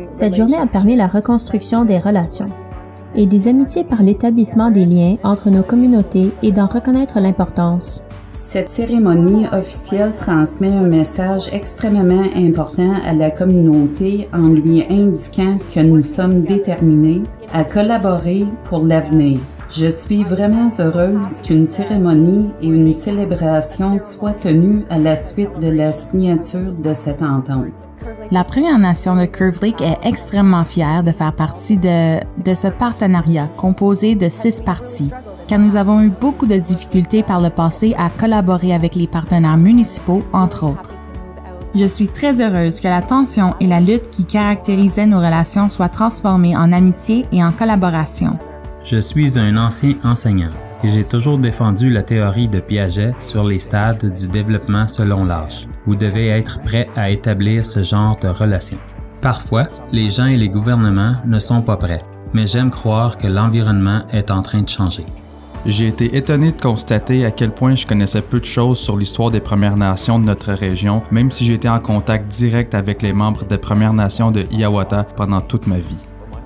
Cette journée a permis la reconstruction des relations et des amitiés par l'établissement des liens entre nos communautés et d'en reconnaître l'importance. Cette cérémonie officielle transmet un message extrêmement important à la communauté en lui indiquant que nous sommes déterminés à collaborer pour l'avenir. Je suis vraiment heureuse qu'une cérémonie et une célébration soient tenues à la suite de la signature de cette entente. La Première Nation de Curve Lake est extrêmement fière de faire partie de ce partenariat composé de 6 parties, car nous avons eu beaucoup de difficultés par le passé à collaborer avec les partenaires municipaux, entre autres. Je suis très heureuse que la tension et la lutte qui caractérisaient nos relations soient transformées en amitié et en collaboration. Je suis un ancien enseignant et j'ai toujours défendu la théorie de Piaget sur les stades du développement selon l'âge. Vous devez être prêt à établir ce genre de relation. Parfois, les gens et les gouvernements ne sont pas prêts, mais j'aime croire que l'environnement est en train de changer. J'ai été étonné de constater à quel point je connaissais peu de choses sur l'histoire des Premières Nations de notre région, même si j'ai été en contact direct avec les membres des Premières Nations de Hiawatha pendant toute ma vie.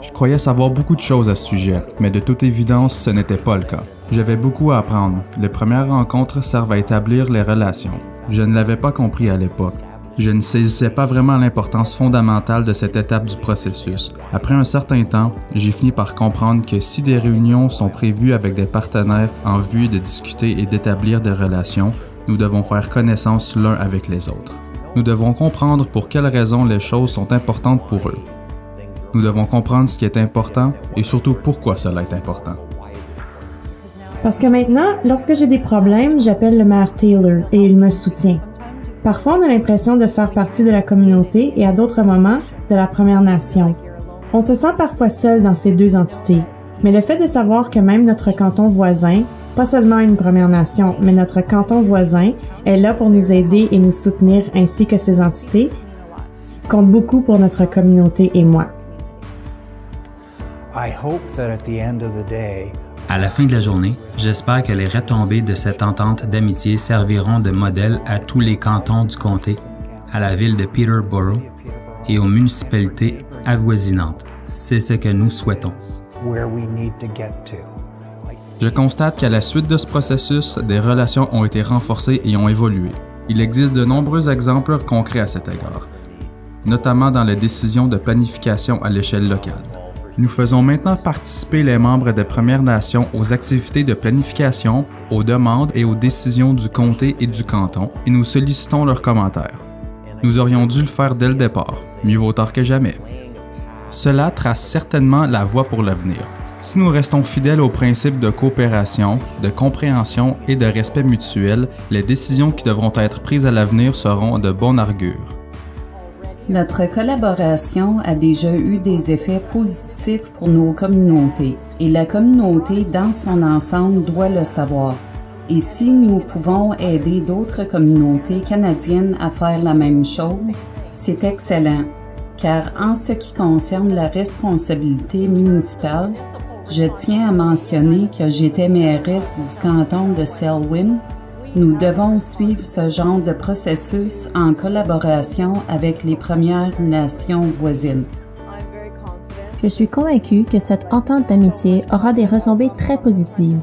Je croyais savoir beaucoup de choses à ce sujet, mais de toute évidence, ce n'était pas le cas. J'avais beaucoup à apprendre. Les premières rencontres servent à établir les relations. Je ne l'avais pas compris à l'époque. Je ne saisissais pas vraiment l'importance fondamentale de cette étape du processus. Après un certain temps, j'ai fini par comprendre que si des réunions sont prévues avec des partenaires en vue de discuter et d'établir des relations, nous devons faire connaissance l'un avec les autres. Nous devons comprendre pour quelles raisons les choses sont importantes pour eux. Nous devons comprendre ce qui est important et surtout pourquoi cela est important. Parce que maintenant, lorsque j'ai des problèmes, j'appelle le maire Taylor et il me soutient. Parfois, on a l'impression de faire partie de la communauté et à d'autres moments, de la Première Nation. On se sent parfois seul dans ces deux entités, mais le fait de savoir que même notre canton voisin, pas seulement une Première Nation, mais notre canton voisin, est là pour nous aider et nous soutenir ainsi que ces entités, compte beaucoup pour notre communauté et moi. À la fin de la journée, j'espère que les retombées de cette entente d'amitié serviront de modèle à tous les cantons du comté, à la ville de Peterborough et aux municipalités avoisinantes. C'est ce que nous souhaitons. Je constate qu'à la suite de ce processus, des relations ont été renforcées et ont évolué. Il existe de nombreux exemples concrets à cet égard, notamment dans les décisions de planification à l'échelle locale. Nous faisons maintenant participer les membres des Premières Nations aux activités de planification, aux demandes et aux décisions du comté et du canton, et nous sollicitons leurs commentaires. Nous aurions dû le faire dès le départ, mieux vaut tard que jamais. Cela trace certainement la voie pour l'avenir. Si nous restons fidèles aux principes de coopération, de compréhension et de respect mutuel, les décisions qui devront être prises à l'avenir seront de bon augure. Notre collaboration a déjà eu des effets positifs pour nos communautés et la communauté dans son ensemble doit le savoir. Et si nous pouvons aider d'autres communautés canadiennes à faire la même chose, c'est excellent, car en ce qui concerne la responsabilité municipale, je tiens à mentionner que j'étais mairesse du canton de Selwyn. Nous devons suivre ce genre de processus en collaboration avec les Premières Nations voisines. Je suis convaincue que cette entente d'amitié aura des retombées très positives.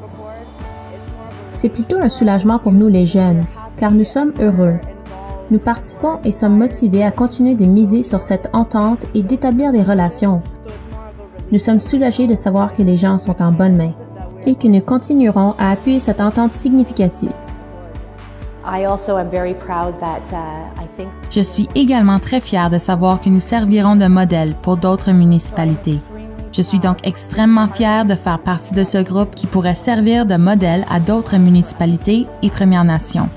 C'est plutôt un soulagement pour nous les jeunes, car nous sommes heureux. Nous participons et sommes motivés à continuer de miser sur cette entente et d'établir des relations. Nous sommes soulagés de savoir que les gens sont en bonnes mains et que nous continuerons à appuyer cette entente significative. Je suis également très fière de savoir que nous servirons de modèle pour d'autres municipalités. Je suis donc extrêmement fière de faire partie de ce groupe qui pourrait servir de modèle à d'autres municipalités et Premières Nations.